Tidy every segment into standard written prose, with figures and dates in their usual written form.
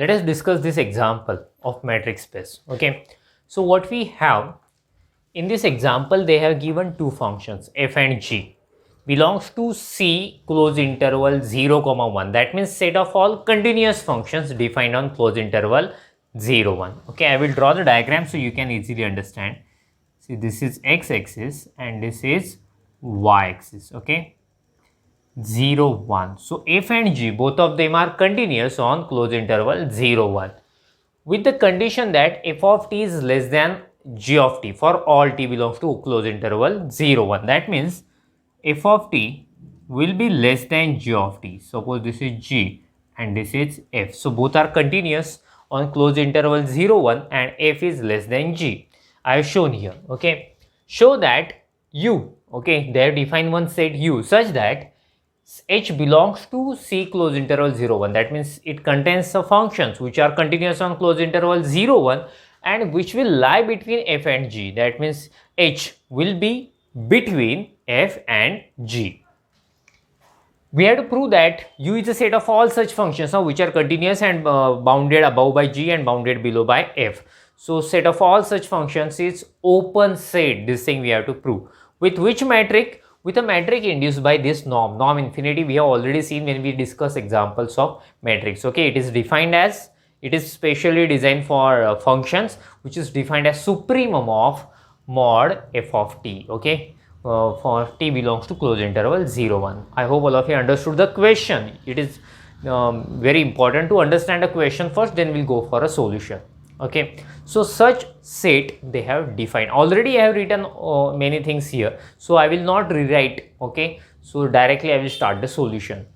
let us discuss this example of matrix space. Okay, so what we have in this example, they have given two functions f and g belongs to C close interval 0, 1. That means set of all continuous functions defined on close interval 0, 1. Okay, I will draw the diagram so you can easily understand. See, this is x-axis and this is y-axis. Okay, 0, 1. So f and g, both of them are continuous on close interval 0, 1 with the condition that f of t is less than g of t for all t belongs to close interval 0, 1. That means f of t will be less than g of t. Suppose this is g and this is f. So both are continuous on closed interval 0, 1 and f is less than g. I have shown here. Okay. Show that u, okay, they have defined one set u such that H belongs to C close interval 0, 1. That means it contains some functions which are continuous on close interval 0, 1 and which will lie between f and g. That means H will be between f and g. We have to prove that U is a set of all such functions which are continuous and bounded above by g and bounded below by f. So set of all such functions is open set. This thing we have to prove. With which metric? With a metric induced by this norm infinity. We have already seen when we discuss examples of matrix. Okay, it is defined as, it is specially designed for functions which is defined as supremum of mod f of t. Okay, for t belongs to closed interval 0, 1. I hope all of you understood the question. It is very important to understand a question first, then we'll go for a solution. Okay, so such set they have defined. Already I have written many things here, so I will not rewrite. Okay, so directly I will start the solution.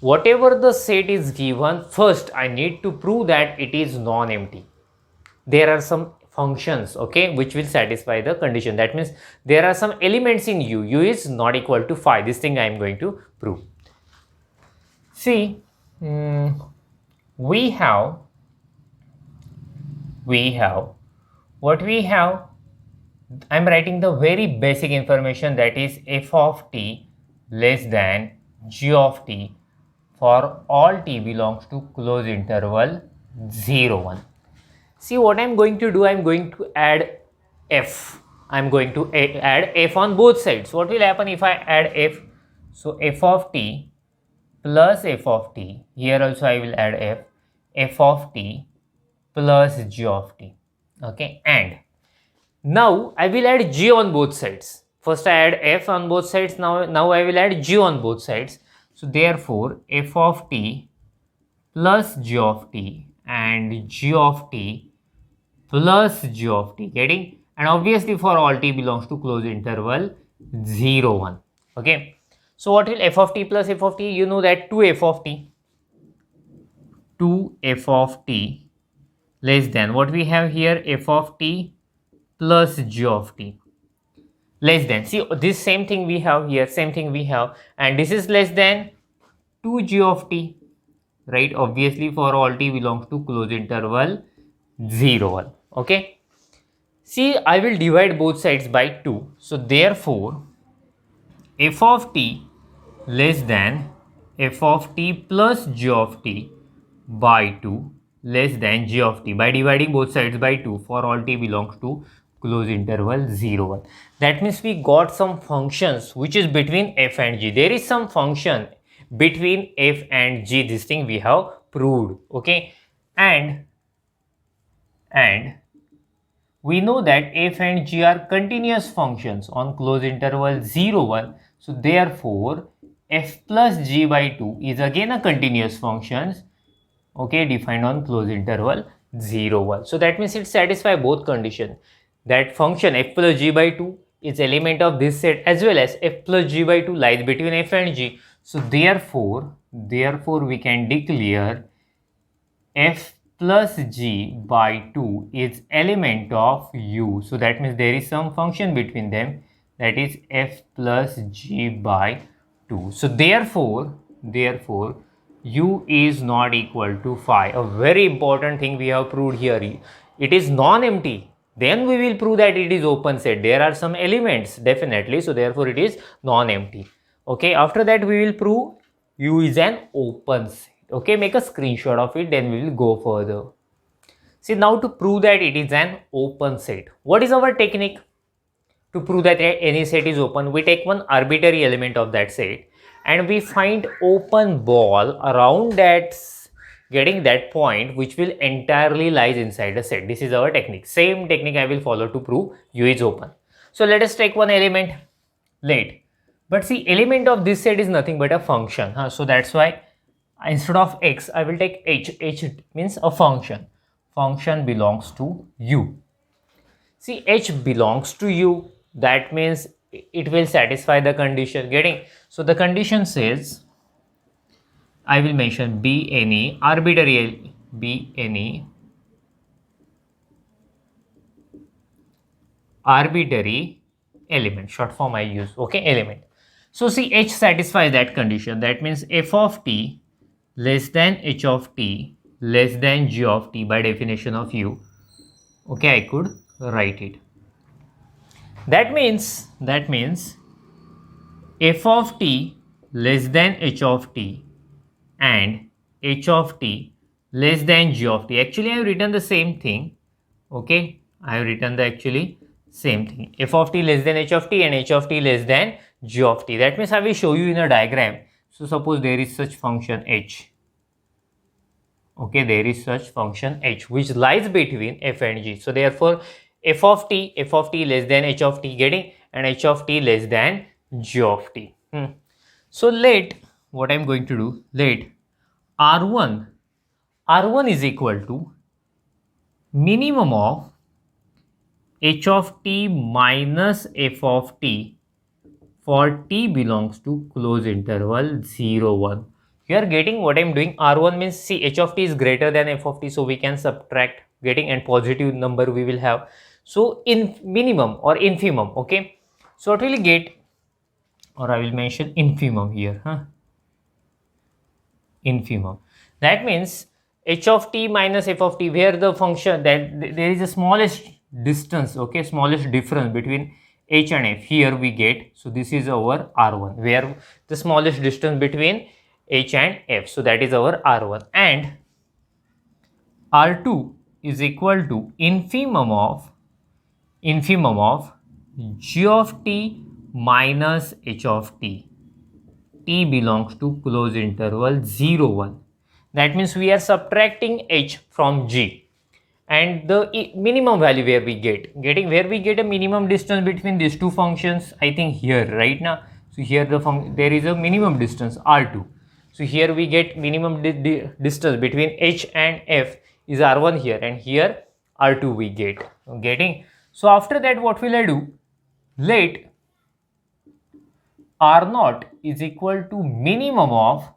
Whatever the set is given, first I need to prove that it is non-empty. There are some functions, okay, which will satisfy the condition. That means there are some elements in u is not equal to 5. This thing I am going to prove. See, we have what we have. I am writing the very basic information, that is f of t less than g of t for all t belongs to closed interval 0, 1. See what I am going to do, I am going to add f. I am going to add f on both sides. What will happen if I add f? So f of t plus f of t, here also I will add f of t plus g of t. Okay, and now I will add g on both sides. First I add f on both sides, now I will add g on both sides. So therefore f of t plus g of t and g of t plus g of t, getting? And obviously for all t belongs to closed interval 0, 1. Okay, so what will f of t plus f of t? You know that 2f of t less than, what we have here, f of t plus g of t less than, see this same thing we have here, same thing we have, and this is less than 2g of t, right? Obviously for all t belongs to closed interval 0, 1. Okay, see I will divide both sides by 2. So therefore f of t less than f of t plus g of t by 2 less than g of t by dividing both sides by 2 for all t belongs to close interval 0, 1. That means we got some functions which is between f and g. There is some function between f and g. This thing we have proved. Okay, and we know that f and g are continuous functions on closed interval 0, 1. So therefore f plus g by 2 is again a continuous function, okay, defined on closed interval 0, 1. So that means it satisfies both conditions. That function f plus g by 2 is element of this set, as well as f plus g by 2 lies between f and g. So therefore we can declare f plus g by 2 is element of u. So that means there is some function between them, that is f plus g by 2. So therefore u is not equal to 5. A very important thing we have proved here. It is non-empty. Then we will prove that it is open set. There are some elements definitely. So therefore it is non-empty. Okay. After that we will prove u is an open set. Okay, make a screenshot of it, then we will go further. See, now to prove that it is an open set, what is our technique? To prove that any set is open, we take one arbitrary element of that set and we find open ball around that, getting that point which will entirely lies inside the set. This is our technique. Same technique I will follow to prove U is open. So let us take one element, let. But see, element of this set is nothing but a function. So that's why instead of x, I will take h. H means a function. Function belongs to U. See, h belongs to U. That means it will satisfy the condition. Getting? So the condition says, I will mention be any arbitrary, be any arbitrary element. Short form I use. Okay, element. So see, h satisfies that condition. That means f of t less than h of t less than g of t by definition of U. Okay, I could write it. That means f of t less than h of t and h of t less than g of t. Actually, I have written the same thing. Okay, I have written the actually same thing. F of t less than h of t and h of t less than g of t. That means I will show you in a diagram. So suppose there is such function h. Okay, there is such function h which lies between f and g. So therefore, f of t less than h of t, getting, and h of t less than g of t. So let, what I am going to do, let R1 is equal to minimum of h of t minus f of t for t belongs to close interval 0, 1. You are getting what I am doing? R1 means, see, h of t is greater than f of t, so we can subtract, getting, and positive number we will have. So in minimum or infimum, okay. So what will you get? Or I will mention infimum here, infimum. That means h of t minus f of t, where the function that there is a smallest distance, okay, smallest difference between h and f, here we get. So this is our R1, where the smallest distance between h and f. So that is our R1, and R2 is equal to infimum of g of t minus h of t. T belongs to close interval 0, 1. That means we are subtracting h from g, and the minimum value where we get a minimum distance between these two functions, I think here right now. So here there is a minimum distance R2. So here we get minimum distance between h and f is R1 here, and here R2 we getting. So after that, what will I do? Let R0 is equal to minimum of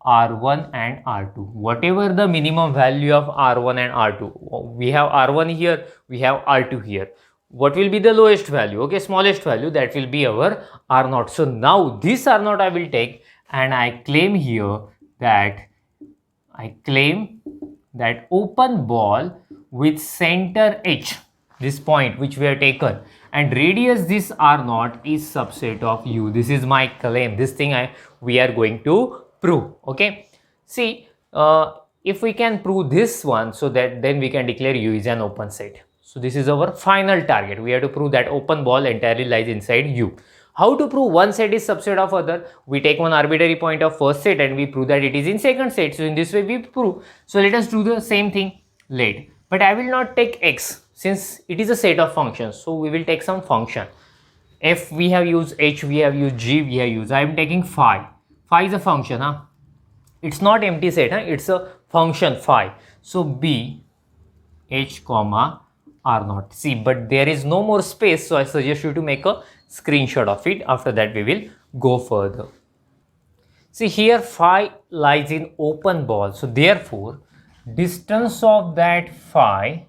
R1 and R2. Whatever the minimum value of R1 and R2, we have R1 here, we have R2 here. What will be the lowest value? Okay, smallest value, that will be our R0. So now this R0 I will take, and I claim here that open ball with center H, this point which we have taken, and radius this R0 is subset of U. This is my claim. This thing we are going to prove. Okay, see, if we can prove this one, so that then we can declare U is an open set. So this is our final target. We have to prove that open ball entirely lies inside U. How to prove one set is subset of other? We take one arbitrary point of first set and we prove that it is in second set. So in this way we prove. So let us do the same thing. Let, but I will not take x since it is a set of functions. So we will take some function. F we have used, h we have used, g we have used. I am taking phi. Phi is a function, it's not empty set, it's a function phi. So b h comma R0. See, but there is no more space, so I suggest you to make a screenshot of it. After that we will go further. See, here phi lies in open ball, so therefore distance of that phi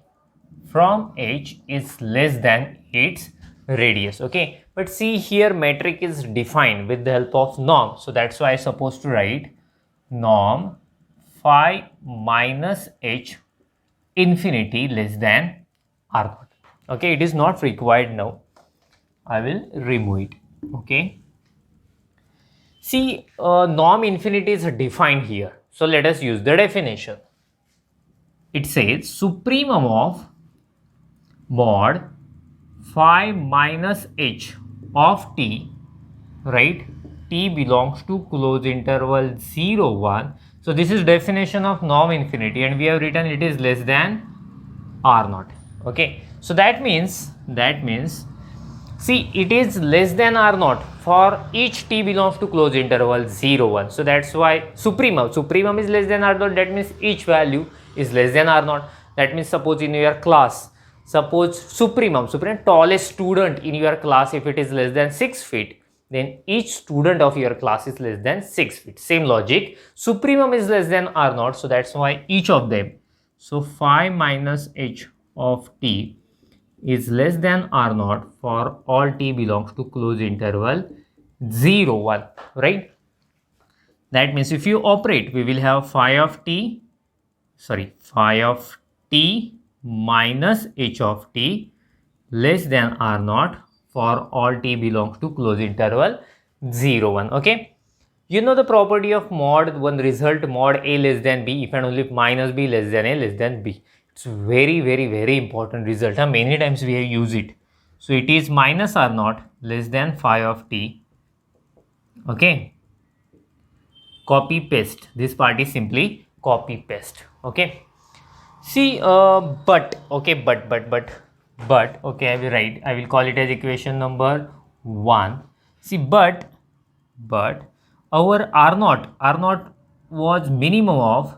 from h is less than its radius. Okay, but see, here metric is defined with the help of norm, so that's why I'm supposed to write norm phi minus h infinity less than R0. Okay, it is not required now. I will remove it. Okay, see, norm infinity is defined here. So let us use the definition. It says supremum of mod phi minus h of t, right? T belongs to closed interval 0, 1. So this is definition of norm infinity, and we have written it is less than r naught. Okay, so that means see, it is less than r naught for each t belongs to closed interval 0, 1. So that's why supremum is less than r naught. That means each value is less than r naught. That means suppose in your class, suppose supremum tallest student in your class, if it is less than 6 feet, then each student of your class is less than 6 feet. Same logic, supremum is less than r naught, so that's why each of them, so phi minus h of t is less than r naught for all t belongs to closed interval 0, 1, right? That means if you operate, we will have phi of t minus h of t less than r naught for all t belongs to closed interval 0, 1. Okay, you know the property of mod, one result mod a less than b if and only if minus b less than a less than b. It's very important result. Many times we have used it. So it is minus r naught less than phi of t. Okay, copy paste, this part is simply copy paste. Okay, see but okay, okay, I will call it as equation number 1. See, but our r naught was minimum of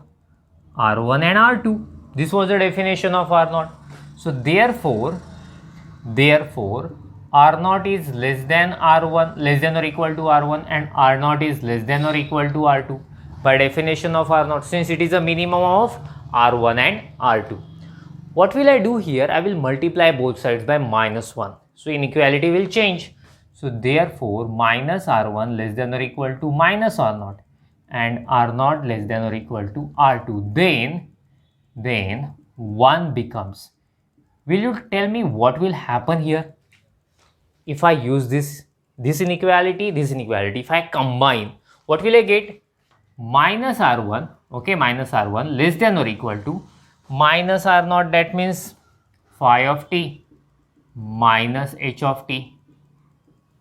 r1 and r2. This was the definition of r naught. So therefore r naught is less than r1, less than or equal to r1, and r naught is less than or equal to r2 by definition of r naught, since it is a minimum of r1 and r2. What will I do here? I will multiply both sides by minus 1. So inequality will change. So therefore minus r1 less than or equal to minus r naught and r naught less than or equal to r2. Then 1 becomes. Will you tell me what will happen here? If I use this inequality, if I combine, what will I get? Minus r1, okay, minus r1 less than or equal to minus r naught, that means phi of t minus h of t.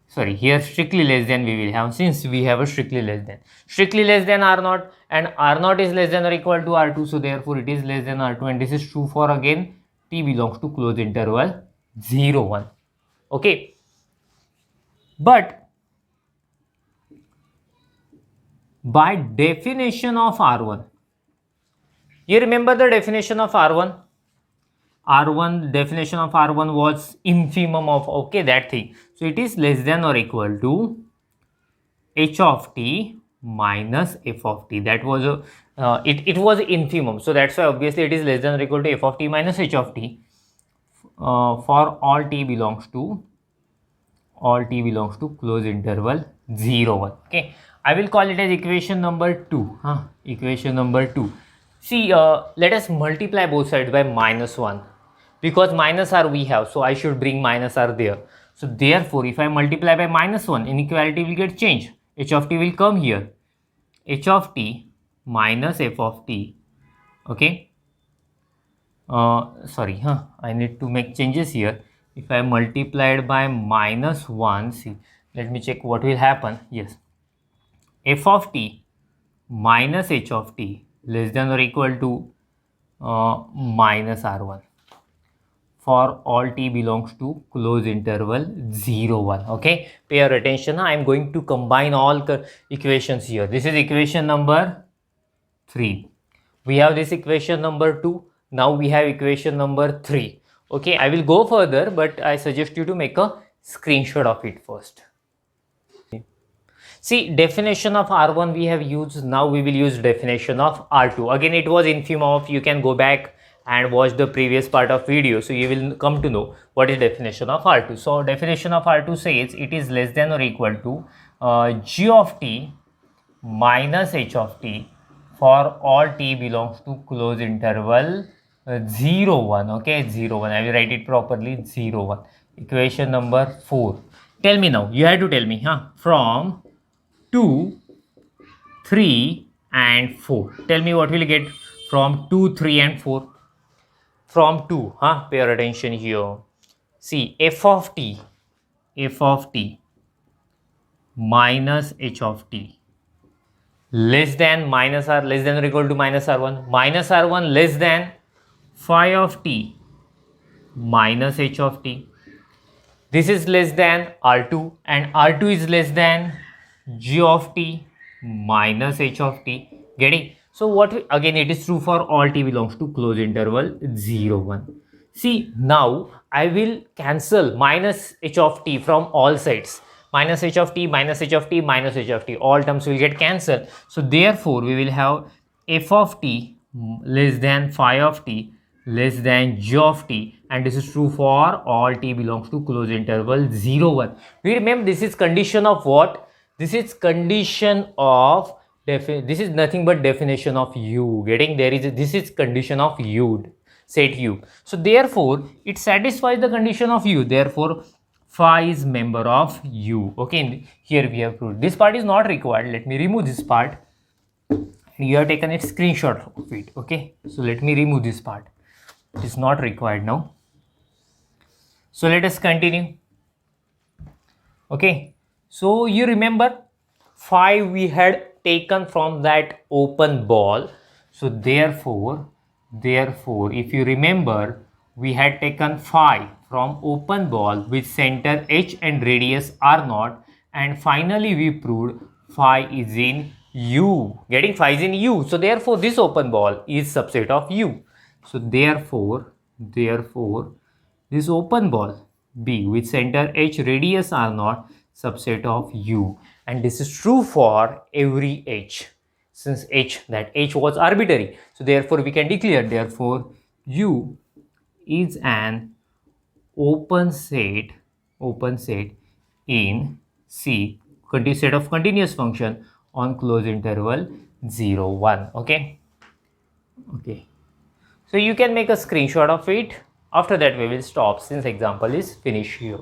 Sorry, here strictly less than we will have, since we have a strictly less than r naught, and r naught is less than or equal to r2, so therefore it is less than r2, and this is true for again t belongs to closed interval 0, 1. Okay, but by definition of r1, you remember the definition of r1? Definition of r1 was infimum of, okay, that thing. So it is less than or equal to h of t minus f of t. That was a it was infimum, so that's why obviously it is less than or equal to f of t minus h of t for all t belongs to closed interval 0, 1. Okay, I will call it as equation number 2. Equation number 2. See, let us multiply both sides by minus 1, because minus r we have, so I should bring minus r there. So therefore if I multiply by minus 1, inequality will get changed. H of t will come here, h of t minus f of t. Okay, sorry, I need to make changes here. If I multiplied by minus 1, see, let me check what will happen. Yes, f of t minus h of t less than or equal to minus r1 for all t belongs to closed interval 0, 1. Okay, pay your attention. I am going to combine all the equations here. This is equation number 3. We have this equation number 2. Now we have equation number 3. Okay, I will go further, but I suggest you to make a screenshot of it first. See, definition of R1 we have used. Now we will use definition of R2. Again, it was infimum of, you can go back and watch the previous part of video, so you will come to know what is definition of R2. So definition of R2 says it is less than or equal to g of t minus h of t for all t belongs to closed interval 0, 1. Okay, 0, 1. I will write it properly, 0, 1. Equation number 4. Tell me now, you have to tell me from 2, 3 and 4. Tell me what will you get from 2, 3 and 4. From 2, pay attention here. See, f of t minus h of t less than minus r less than or equal to minus r1, minus r1 less than phi of t minus h of t. This is less than r2 and r2 is less than g of t minus h of t. Getting? So what again, it is true for all t belongs to closed interval 0, 1. See, now I will cancel minus h of t from all sides. Minus h of t, minus h of t, minus h of t. All terms will get cancelled. So therefore, we will have f of t less than phi of t less than g of t, and this is true for all t belongs to closed interval 0, 1. We remember this is condition of what? This is condition of this is nothing but definition of u. Getting? There is this is condition of u, set u. So therefore it satisfies the condition of u, therefore phi is member of u. Okay, here we have proved. This part is not required. Let me remove this part. You have taken a screenshot of it. Okay, so let me remove this part. It is not required now. So let us continue. Okay, so you remember phi we had taken from that open ball. So therefore if you remember, we had taken phi from open ball with center h and radius r0, and finally we proved phi is in u. Getting? Phi is in u. So therefore this open ball is subset of u. So therefore this open ball B with center h radius r0 subset of u, and this is true for every h, since h was arbitrary. So therefore we can declare, therefore u is an open set in C, set of continuous function on closed interval 0, 1. Okay. So you can make a screenshot of it. After that we will stop, since example is finished here.